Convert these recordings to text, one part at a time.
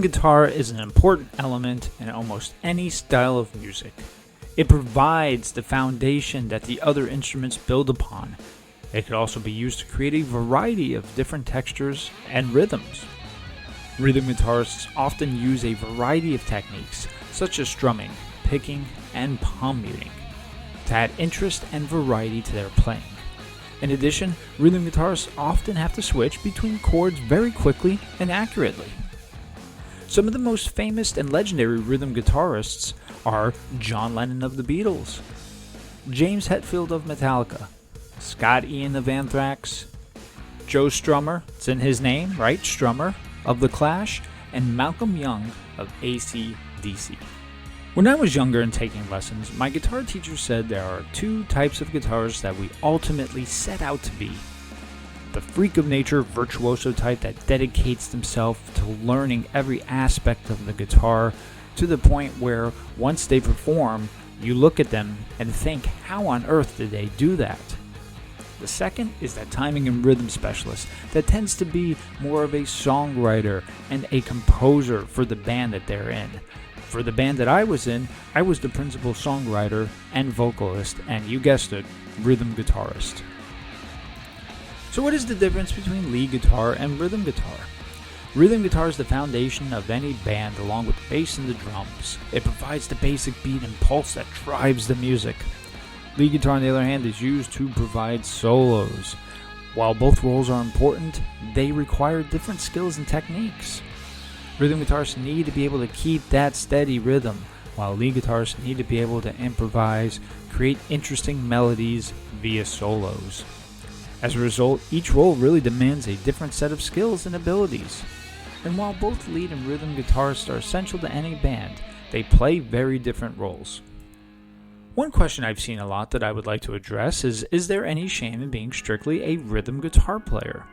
Guitar is an important element in almost any style of music. It provides the foundation that the other instruments build upon. It could also be used to create a variety of different textures and rhythms. Rhythm guitarists often use a variety of techniques, such as strumming, picking, and palm muting, to add interest and variety to their playing. In addition, rhythm guitarists often have to switch between chords very quickly and accurately. Some of the most famous and legendary rhythm guitarists are John Lennon of the Beatles, James Hetfield of Metallica, Scott Ian of Anthrax, Joe Strummer, it's in his name, right? Strummer, of The Clash, and Malcolm Young of AC/DC. When I was younger and taking lessons, my guitar teacher said there are two types of guitarists that we ultimately set out to be. The freak of nature virtuoso type that dedicates themselves to learning every aspect of the guitar to the point where once they perform, you look at them and think, how on earth did they do that? The second is that timing and rhythm specialist that tends to be more of a songwriter and a composer for the band that they're in. For the band that I was in, I was the principal songwriter and vocalist, and you guessed it, rhythm guitarist. So what is the difference between lead guitar and rhythm guitar? Rhythm guitar is the foundation of any band along with the bass and the drums. It provides the basic beat and pulse that drives the music. Lead guitar, on the other hand, is used to provide solos. While both roles are important, they require different skills and techniques. Rhythm guitarists need to be able to keep that steady rhythm, while lead guitarists need to be able to improvise, create interesting melodies via solos. As a result, each role really demands a different set of skills and abilities. And while both lead and rhythm guitarists are essential to any band, they play very different roles. One question I've seen a lot that I would like to address is there any shame in being strictly a rhythm guitar player?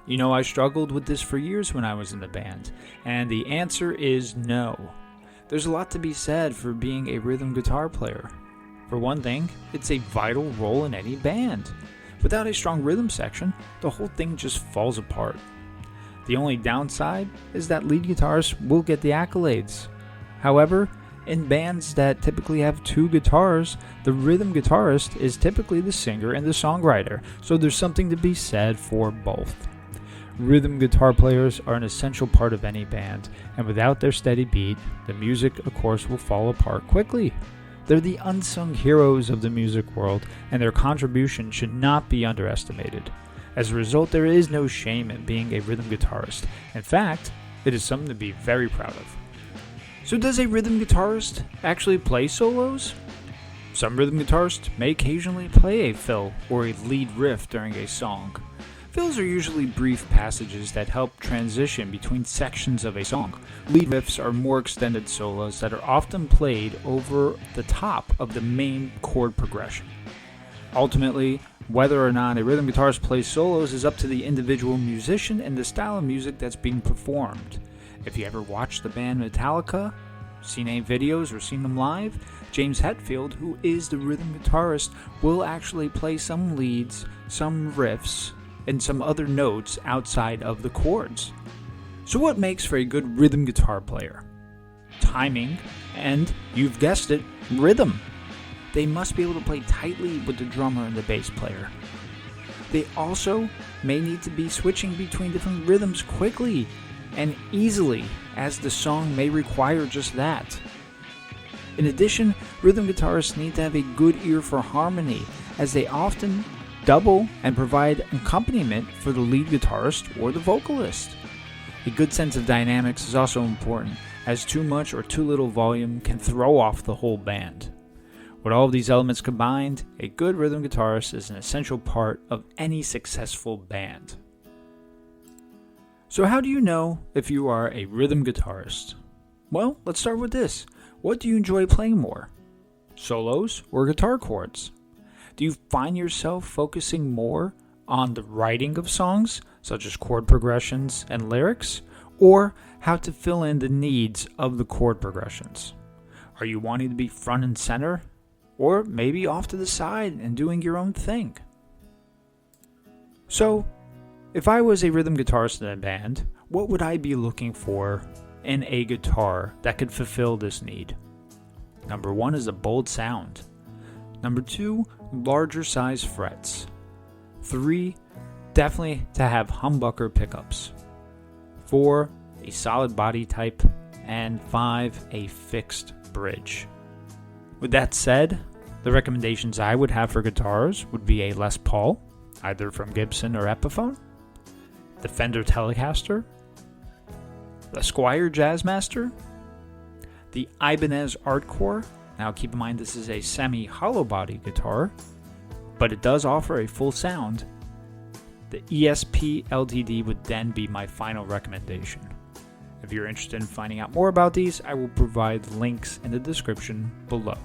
You know, I struggled with this for years when I was in the band, and the answer is no. There's a lot to be said for being a rhythm guitar player. For one thing, it's a vital role in any band. Without a strong rhythm section, the whole thing just falls apart. The only downside is that lead guitarists will get the accolades. However, in bands that typically have two guitars, the rhythm guitarist is typically the singer and the songwriter, so there's something to be said for both. Rhythm guitar players are an essential part of any band, and without their steady beat, the music, of course, will fall apart quickly. They're the unsung heroes of the music world, and their contribution should not be underestimated. As a result, there is no shame in being a rhythm guitarist. In fact, it is something to be very proud of. So does a rhythm guitarist actually play solos? Some rhythm guitarists may occasionally play a fill or a lead riff during a song. Fills are usually brief passages that help transition between sections of a song. Lead riffs are more extended solos that are often played over the top of the main chord progression. Ultimately, whether or not a rhythm guitarist plays solos is up to the individual musician and the style of music that's being performed. If you ever watched the band Metallica, seen any videos or seen them live, James Hetfield, who is the rhythm guitarist, will actually play some leads, some riffs, and some other notes outside of the chords. So what makes for a good rhythm guitar player? Timing, and you've guessed it, rhythm. They must be able to play tightly with the drummer and the bass player. They also may need to be switching between different rhythms quickly and easily, as the song may require just that. In addition, rhythm guitarists need to have a good ear for harmony, as they often double and provide accompaniment for the lead guitarist or the vocalist. A good sense of dynamics is also important, as too much or too little volume can throw off the whole band. With all of these elements combined, a good rhythm guitarist is an essential part of any successful band. So how do you know if you are a rhythm guitarist? Well, let's start with this. What do you enjoy playing more? Solos or guitar chords? Do you find yourself focusing more on the writing of songs, such as chord progressions and lyrics, or how to fill in the needs of the chord progressions? Are you wanting to be front and center, or maybe off to the side and doing your own thing? So, if I was a rhythm guitarist in a band, what would I be looking for in a guitar that could fulfill this need. Number 1 is a bold sound. Number 2, larger size frets. 3, definitely to have humbucker pickups. 4, a solid body type. And 5, a fixed bridge. With that said, the recommendations I would have for guitars would be a Les Paul, either from Gibson or Epiphone, the Fender Telecaster, the Squier Jazzmaster, the Ibanez Artcore. Now keep in mind this is a semi-hollow body guitar, but it does offer a full sound. The ESP LTD would then be my final recommendation. If you're interested in finding out more about these, I will provide links in the description below.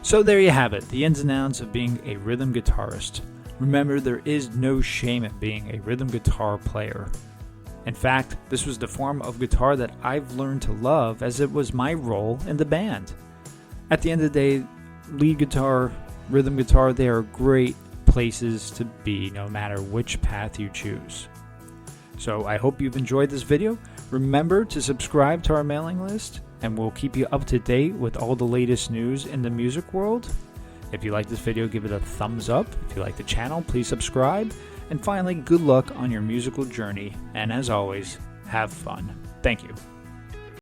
So there you have it, the ins and outs of being a rhythm guitarist. Remember, there is no shame in being a rhythm guitar player. In fact, this was the form of guitar that I've learned to love, as it was my role in the band. At the end of the day, lead guitar, rhythm guitar, they are great places to be no matter which path you choose. So I hope you've enjoyed this video. Remember to subscribe to our mailing list, and we'll keep you up to date with all the latest news in the music world. If you like this video, give it a thumbs up. If you like the channel, please subscribe. And finally, good luck on your musical journey. And as always, have fun. Thank you.